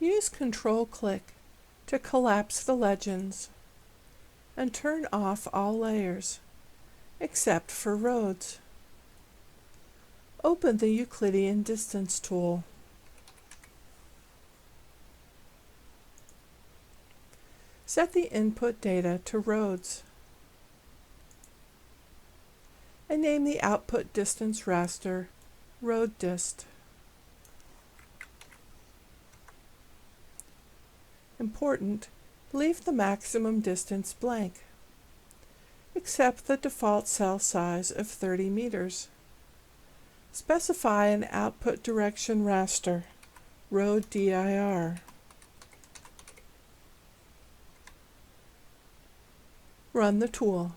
Use Control-click to collapse the legends and turn off all layers, except for roads. Open the Euclidean distance tool. Set the input data to roads and name the output distance raster Road Dist. Important, leave the maximum distance blank. Accept the default cell size of 30 meters. Specify an output direction raster, Road DIR. Run the tool.